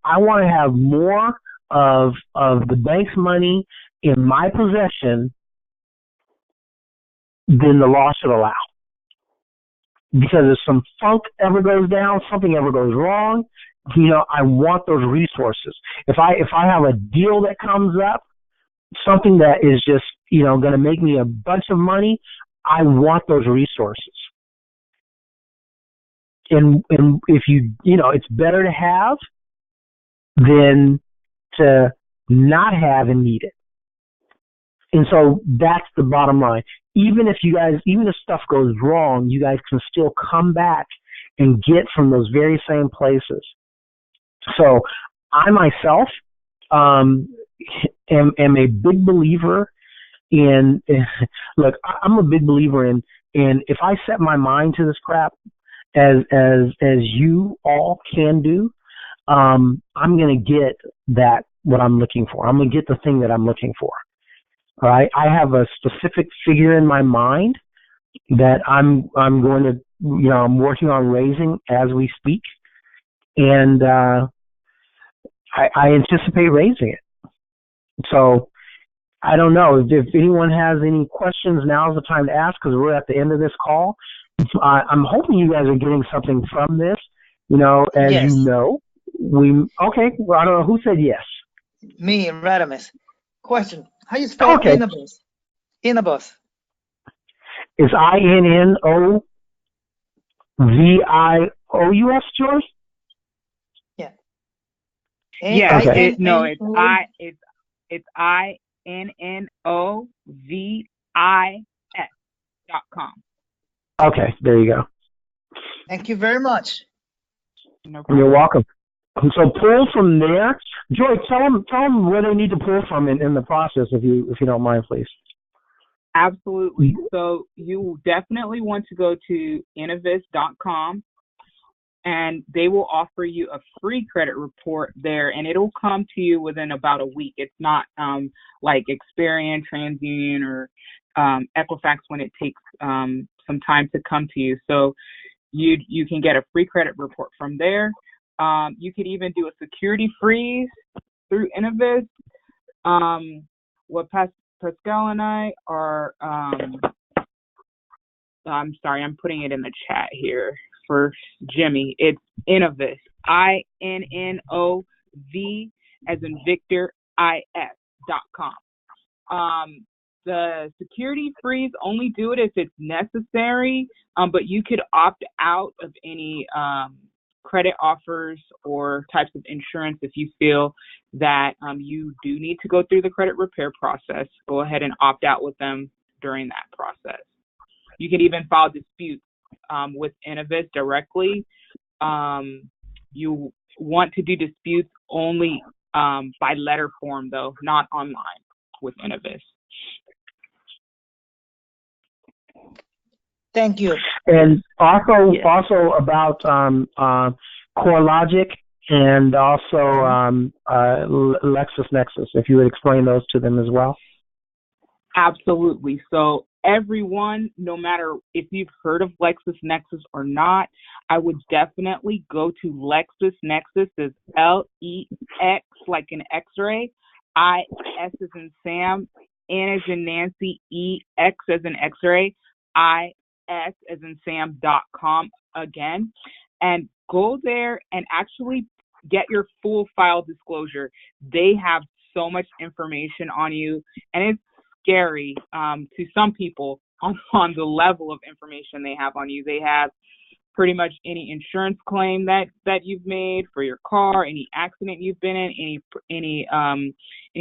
I want to have more of the bank's money in my possession than the law should allow. Because if some funk ever goes down, something ever goes wrong, I want those resources. If I have a deal that comes up, something that is just, going to make me a bunch of money, I want those resources. And if it's better to have than to not have and need it. And so that's the bottom line. Even if stuff goes wrong, you guys can still come back and get from those very same places. So I myself am a big believer in, look, I'm a big believer in if I set my mind to this crap, as you all can do, I'm going to get what I'm looking for. I'm going to get the thing that I'm looking for. All right. I have a specific figure in my mind that I'm going to, I'm working on raising as we speak. And, I anticipate raising it. So I don't know if anyone has any questions. Now's the time to ask because we're at the end of this call. I'm hoping you guys are getting something from this. As
Yes.
okay. Well, I don't know who said yes.
Me, Radames. Question: how you spell
Okay.
Innobus? Innobus.
Is INNOVIOUS, George?
Yeah.
Yes.
Okay.
It's INNOVIS.com.
Okay, there you go.
Thank you very much.
No problem.
You're welcome. So pull from there. Joy, tell them where they need to pull from in the process, if you don't mind, please.
Absolutely. So you definitely want to go to innovis.com, and they will offer you a free credit report there, and it'll come to you within about a week. It's not like Experian, TransUnion, or Equifax when it takes some time to come to you. So you can get a free credit report from there. You could even do a security freeze through Innovis. What Pascal and I are, I'm sorry, I'm putting it in the chat here for Jimmy. It's Innovis, INNOV as in Victor, IS.com. The security freeze, only do it if it's necessary, but you could opt out of any credit offers or types of insurance if you feel that you do need to go through the credit repair process. Go ahead and opt out with them during that process. You can even file disputes with Innovis directly. You want to do disputes only by letter form, though, not online with Innovis.
Thank you.
And also about CoreLogic and also LexisNexis, if you would explain those to them as well.
Absolutely. So everyone, no matter if you've heard of LexisNexis or not, I would definitely go to LexisNexis. Is LEX like an X-ray, IS as in Sam, N as in Nancy, EX as in X-ray, IS as in Sam.com again, and go there and actually get your full file disclosure. They have so much information on you, and it's scary to some people on the level of information they have on you. They have pretty much any insurance claim that you've made for your car, any accident you've been in, any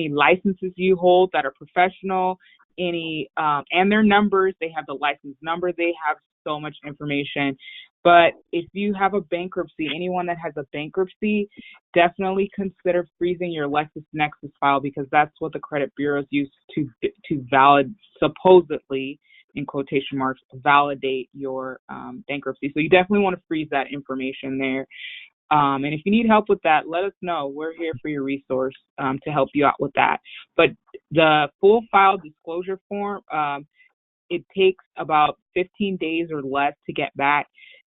licenses you hold that are professional, any, and their numbers. They have the license number. They have so much information. But if you have a bankruptcy, anyone that has a bankruptcy, definitely consider freezing your LexisNexis file, because that's what the credit bureaus use to supposedly, in quotation marks, validate your bankruptcy. So you definitely want to freeze that information there. And if you need help with that, let us know. We're here for your resource to help you out with that. But the full file disclosure form, it takes about 15 days or less to get back,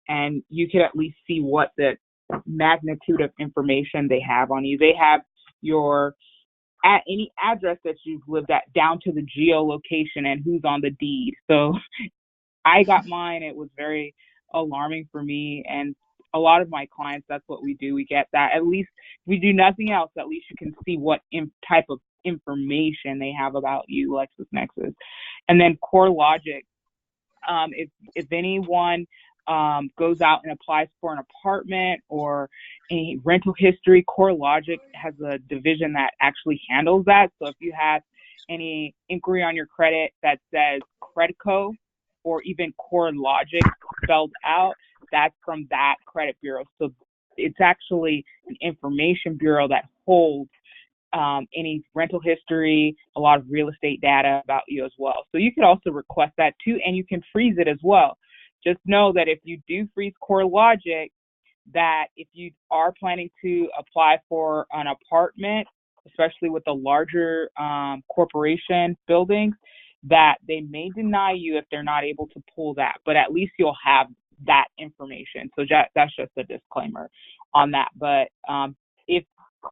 and you can at least see what the magnitude of information they have on you. They have your at any address that you've lived at, down to the geolocation and who's on the deed. So I got mine. It was very alarming for me, and a lot of my clients, that's what we do. We get that. At least we do nothing else. At least you can see what type of information they have about you, LexisNexis. And then CoreLogic. If anyone goes out and applies for an apartment or any rental history, CoreLogic has a division that actually handles that. So if you have any inquiry on your credit that says Credco or even CoreLogic spelled out, that's from that credit bureau. So it's actually an information bureau that holds any rental history, a lot of real estate data about you as well. So you could also request that too, and you can freeze it as well. Just know that if you do freeze CoreLogic, that if you are planning to apply for an apartment, especially with the larger corporation buildings, that they may deny you if they're not able to pull that, but at least you'll have that information. So that's just a disclaimer on that. But if,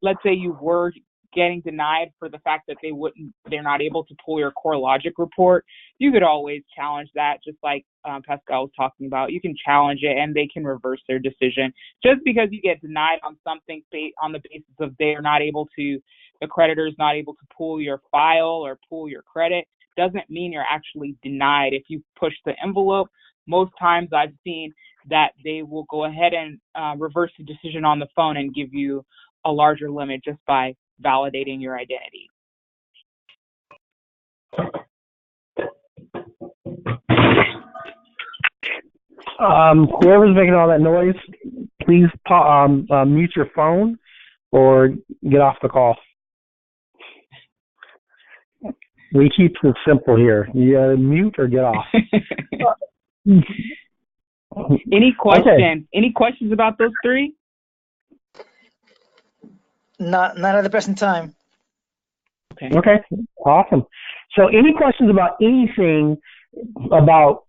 let's say, you were getting denied for the fact that they're not able to pull your CoreLogic report, you could always challenge that, just like Pascal was talking about. You can challenge it and they can reverse their decision. Just because you get denied on something on the basis of the creditor is not able to pull your file or pull your credit, doesn't mean you're actually denied. If you push the envelope, most times I've seen that they will go ahead and reverse the decision on the phone and give you a larger limit just by validating your identity.
Whoever's making all that noise, please mute your phone or get off the call. We keep it simple here. You gotta mute or get off.
Any questions?
Okay.
Any questions about those three?
Not at the present time.
Okay. Awesome. So, any questions about anything about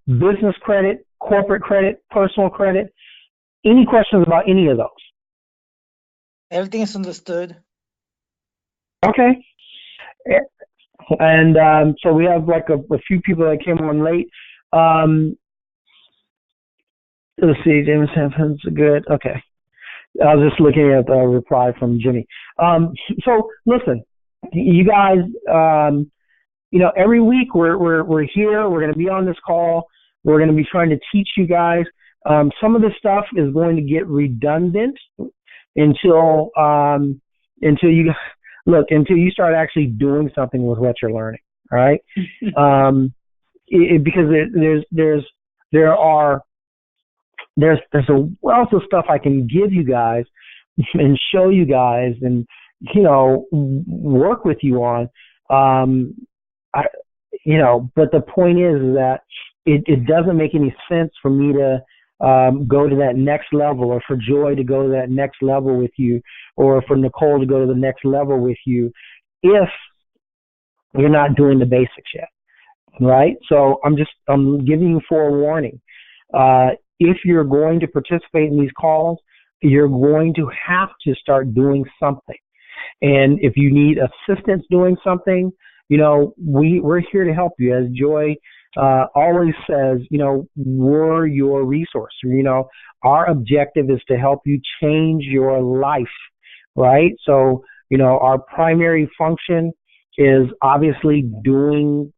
business credit, corporate credit, personal credit? Any questions about any of those?
Everything is understood.
Okay. And so we have like a few people that came on late. Let's see, James Hampton's good. Okay. I was just looking at the reply from Jimmy. So listen, you guys, every week we're here. We're going to be on this call. We're going to be trying to teach you guys. Some of this stuff is going to get redundant until you start actually doing something with what you're learning. All right, because there's a wealth of stuff I can give you guys and show you guys and work with you on. But the point is that it doesn't make any sense for me to go to that next level, or for Joy to go to that next level with you, or for Nicole to go to the next level with you, if you're not doing the basics yet, right? So I'm giving you forewarning. If you're going to participate in these calls, you're going to have to start doing something. And if you need assistance doing something, we're here to help you. As Joy always says, we're your resource. Our objective is to help you change your life, right? So, our primary function is obviously doing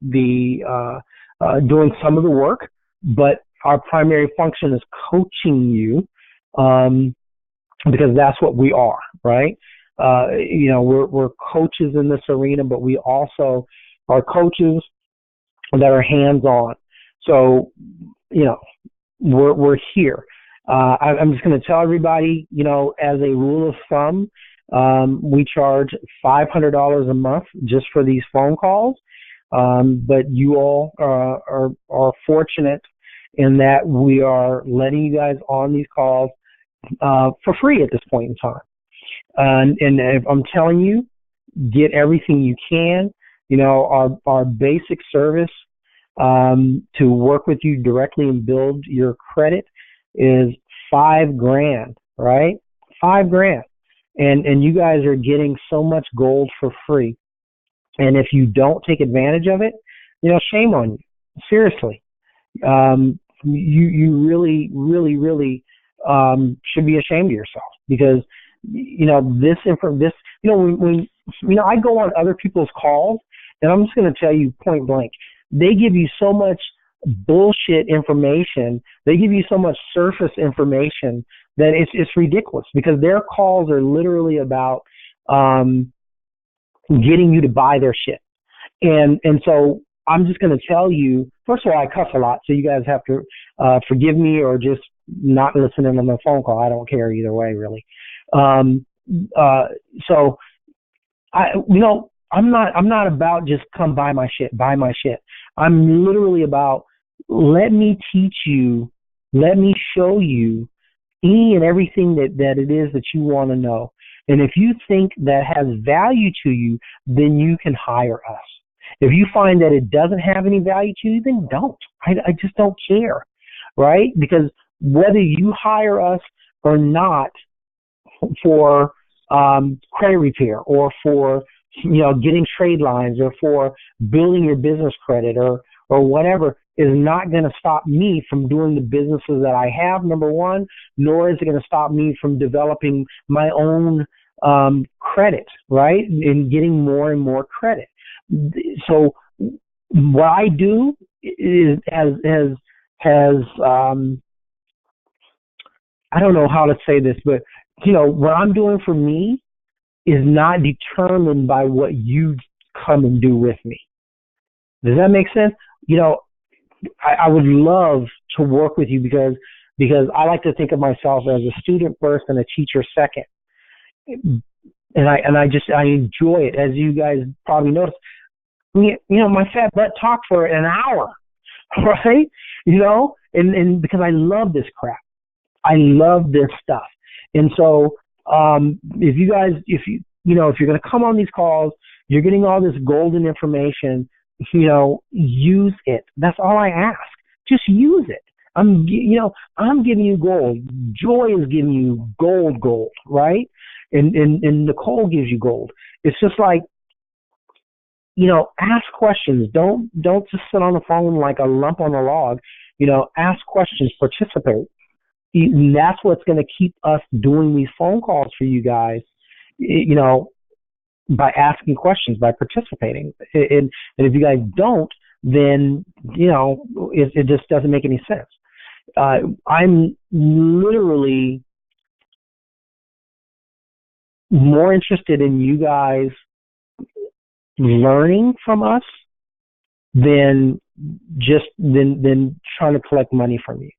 some of the work, but our primary function is coaching you, because that's what we are, right? We're coaches in this arena, but we also are coaches that are hands-on. So, we're here. I'm just going to tell everybody, as a rule of thumb, we charge $500 a month just for these phone calls. But you all are fortunate in that we are letting you guys on these calls for free at this point in time. And if I'm telling you, get everything you can. Our basic service to work with you directly and build your credit is $5,000, right? $5,000. And you guys are getting so much gold for free. And if you don't take advantage of it, shame on you. Seriously. You really, really, really should be ashamed of yourself, because when I go on other people's calls, and I'm just going to tell you point blank, they give you so much bullshit information, they give you so much surface information that it's ridiculous, because their calls are literally about getting you to buy their shit. And so I'm just going to tell you, first of all, I cuss a lot, so you guys have to forgive me or just not listen in on the phone call. I don't care either way, really. So I'm not about just come buy my shit. I'm literally about, let me teach you, let me show you any and everything that it is that you want to know. And if you think that has value to you, then you can hire us. If you find that it doesn't have any value to you, then don't. I just don't care, right? Because whether you hire us or not for credit repair, or for getting trade lines, or for building your business credit, or whatever, is not going to stop me from doing the businesses that I have, number one, nor is it going to stop me from developing my own credit, right, and getting more and more credit. So what I do is has I don't know how to say this, but what I'm doing for me is not determined by what you come and do with me. Does that make sense? I would love to work with you because I like to think of myself as a student first and a teacher second. And I enjoy it, as you guys probably noticed. My fat butt talked for an hour, right? And because I love this crap. I love this stuff. And so if you're going to come on these calls, you're getting all this golden information, use it. That's all I ask. Just use it. I'm giving you gold. Joy is giving you gold, right? And Nicole gives you gold. It's just like, ask questions. Don't just sit on the phone like a lump on a log. Ask questions, participate. And that's what's going to keep us doing these phone calls for you guys, by asking questions, by participating. And if you guys don't, then, it just doesn't make any sense. I'm literally more interested in you guys learning from us than trying to collect money from you,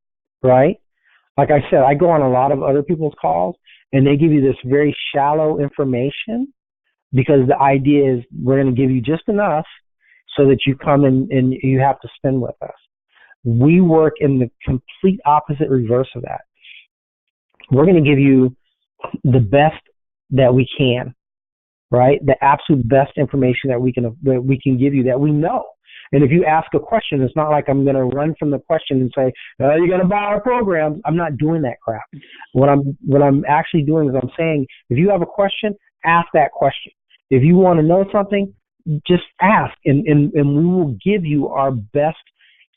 right? Like I said, I go on a lot of other people's calls, and they give you this very shallow information, because the idea is we're going to give you just enough so that you come and you have to spend with us. We work in the complete opposite reverse of that. We're going to give you the best that we can, right? The absolute best information that we can give you, that we know. And if you ask a question, it's not like I'm going to run from the question and say, you're going to buy our programs. I'm not doing that crap. What I'm actually doing is I'm saying, if you have a question, ask that question. If you want to know something, just ask, and we will give you our best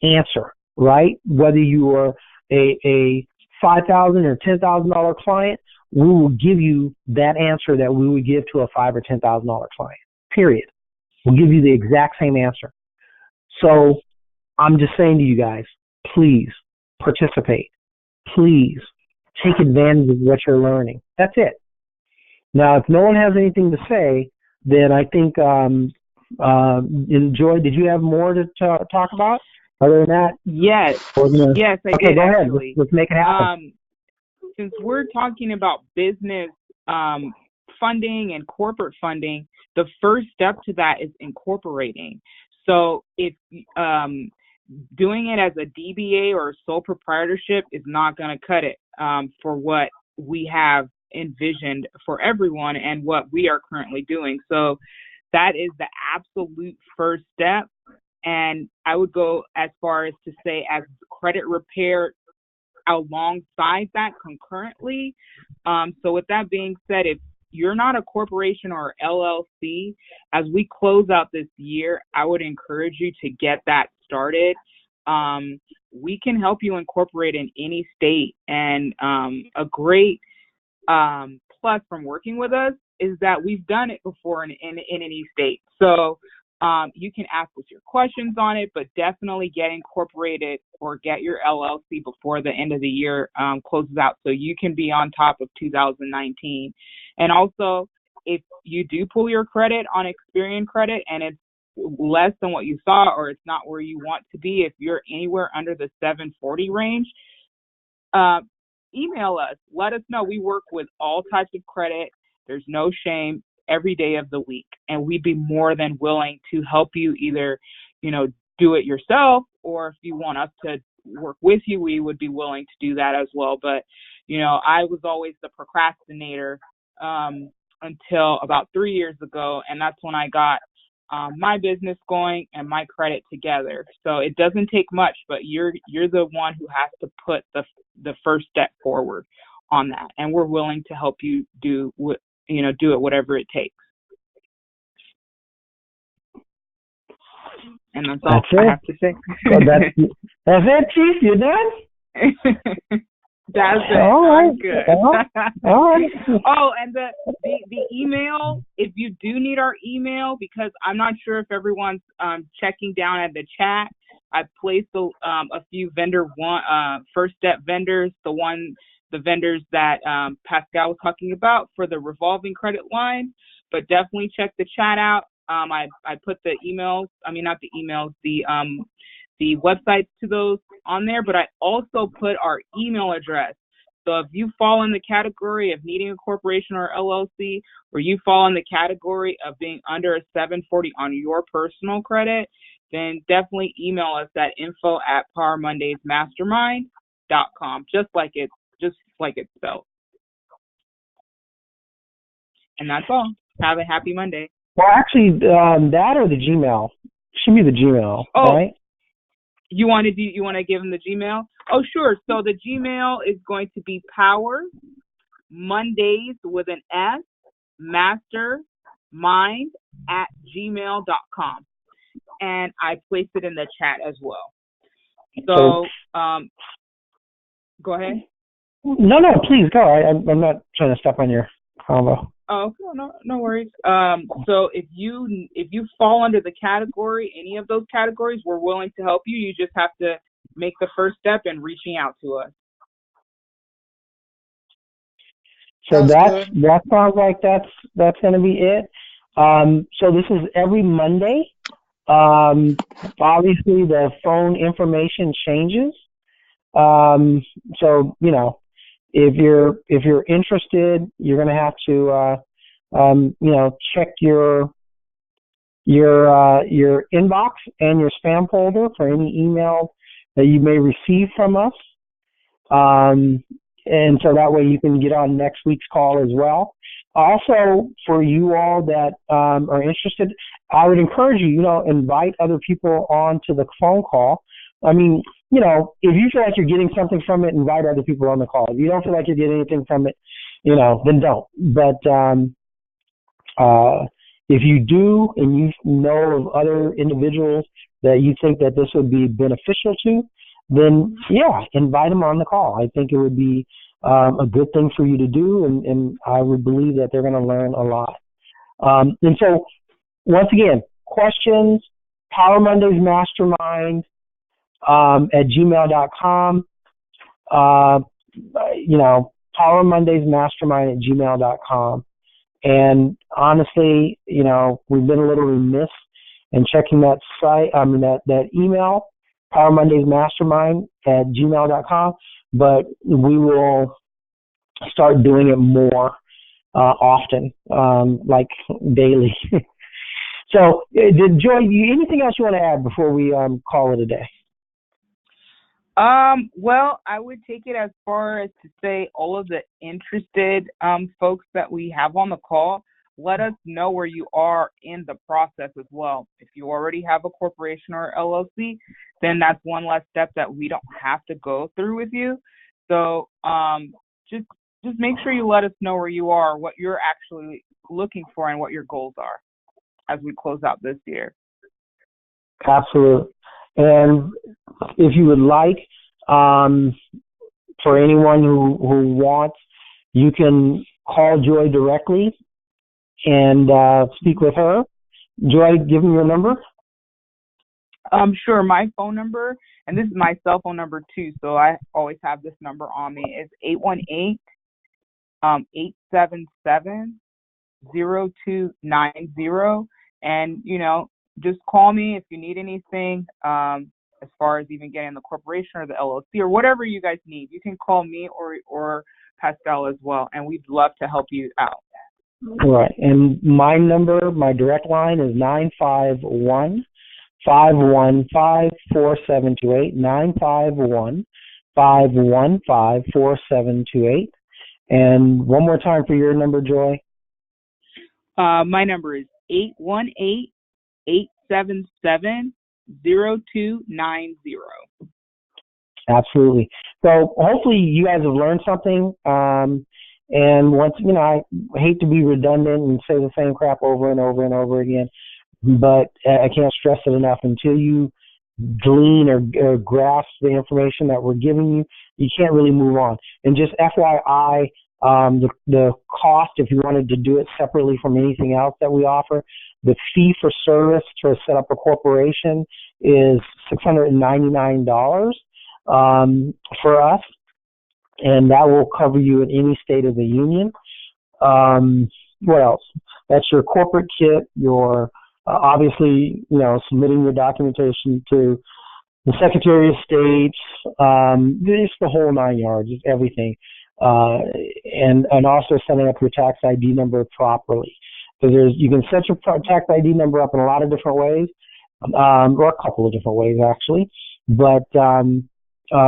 answer, right? Whether you are a $5,000 or $10,000 client, we will give you that answer that we would give to a $5,000 or $10,000 client, period. We'll give you the exact same answer. So I'm just saying to you guys, please participate. Please take advantage of what you're learning. That's it. Now, if no one has anything to say, then I think And Joy, did you have more to talk about other than that?
Yes, yes, I
Okay,
did
go ahead.
actually.
Let's make it happen.
Since we're talking about business funding and corporate funding, the first step to that is incorporating. So if doing it as a DBA or a sole proprietorship is not going to cut it for what we have envisioned for everyone and what we are currently doing. So that is the absolute first step. And I would go as far as to say as credit repair alongside that concurrently. So with that being said, if you're not a corporation or LLC, as we close out this year, I would encourage you to get that started. We can help you incorporate in any state. And a great plus from working with us is that we've done it before in any state. So you can ask us your questions on it, but definitely get incorporated or get your LLC before the end of the year closes out so you can be on top of 2019. And also, if you do pull your credit on Experian credit and it's less than what you saw or it's not where you want to be, if you're anywhere under the 740 range, email us. Let us know. We work with all types of credit. There's no shame every day of the week. And we'd be more than willing to help you either, do it yourself, or if you want us to work with you, we would be willing to do that as well. But, I was always the procrastinator until about 3 years ago. And that's when I got my business going and my credit together. So it doesn't take much, but you're the one who has to put the first step forward on that. And we're willing to help you do it whatever it takes. And that's all I have to say.
Well, that's it, Chief. You're done?
That's it.
All right.
I'm good.
All right.
Oh, and the email, if you do need our email, because I'm not sure if everyone's checking down at the chat, I placed a few first step vendors, the vendors that Pascal was talking about for the revolving credit line, but definitely check the chat out. I put the emails, not the emails, the websites to those on there, but I also put our email address. So if you fall in the category of needing a corporation or LLC, or you fall in the category of being under a 740 on your personal credit, then definitely email us at info@powermondaysmastermind.com, just like it's spelled. And that's all. Have a happy Monday.
Well, actually, that or the Gmail. Should be the Gmail, right?
You want to give them the Gmail? Oh, sure. So the Gmail is going to be Power Mondays with an S, mastermind@gmail.com. And I placed it in the chat as well. So, go ahead.
No, please go. I'm not trying to step on your combo.
Oh, no worries. So if you fall under the category, any of those categories, we're willing to help you. You just have to make the first step in reaching out to us.
So that sounds like that's going to be it. So this is every Monday. Obviously the phone information changes. So if you're interested, you're going to have to check your inbox and your spam folder for any email that you may receive from us. And so that way you can get on next week's call as well. Also, for you all that are interested, I would encourage you, invite other people onto the phone call. If you feel like you're getting something from it, invite other people on the call. If you don't feel like you're getting anything from it, then don't. But if you do and you know of other individuals that you think that this would be beneficial to, then, invite them on the call. I think it would be a good thing for you to do, and I would believe that they're going to learn a lot. And so, once again, questions, Power Mondays Mastermind, at gmail.com, Power Mondays Mastermind at gmail.com. And honestly, we've been a little remiss and checking that site, that email, Power Mondays Mastermind at gmail.com. But we will start doing it more often, like daily. So, Joy, anything else you want to add before we call it a day?
Well, I would take it as far as to say all of the interested folks that we have on the call, let us know where you are in the process as well. If you already have a corporation or LLC, then that's one less step that we don't have to go through with you. So just make sure you let us know where you are, what you're actually looking for, and what your goals are as we close out this year.
Absolutely. And if you would like, for anyone who wants, you can call Joy directly and speak with her. Joy, give me your number.
Sure. My phone number, and this is my cell phone number too, so I always have this number on me, is 818-877-0290. And, just call me if you need anything, as far as even getting the corporation or the LLC or whatever you guys need. You can call me or Pascal as well, and we'd love to help you out.
Right. And my number, my direct line is 951-515-4728, 951-515-4728. And one more time for your number, Joy.
My number is 818-877-0290.
Absolutely. So hopefully you guys have learned something. And once, I hate to be redundant and say the same crap over and over and over again, but I can't stress it enough. Until you glean or grasp the information that we're giving you, you can't really move on. And just FYI, the cost, if you wanted to do it separately from anything else that we offer, the fee for service to set up a corporation is $699 for us, and that will cover you in any state of the union. What else? That's your corporate kit, your obviously, submitting your documentation to the Secretary of State, just the whole 9 yards, just everything. And also setting up your tax ID number properly. Because you can set your tax ID number up in a lot of different ways, or a couple of different ways actually. But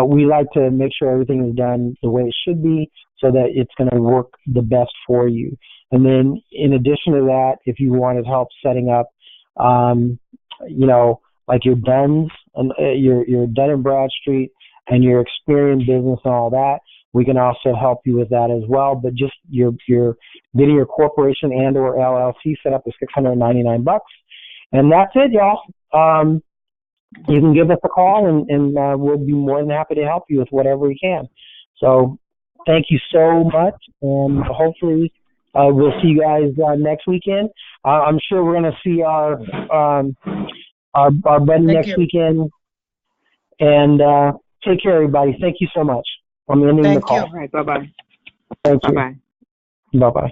we like to make sure everything is done the way it should be, so that it's going to work the best for you. And then in addition to that, if you wanted help setting up, like your DUNS, your Dun & Bradstreet, and your Experian business and all that, we can also help you with that as well. But just your getting your corporation and or LLC set up is $699, and that's it, y'all. You can give us a call, and we'll be more than happy to help you with whatever we can. So thank you so much, and hopefully we'll see you guys next weekend. I'm sure we're going to see our buddy next weekend. And take care, everybody. Thank you so much. I'm ending the call.
All right, bye-bye.
Thank you.
Bye-bye.
Bye-bye.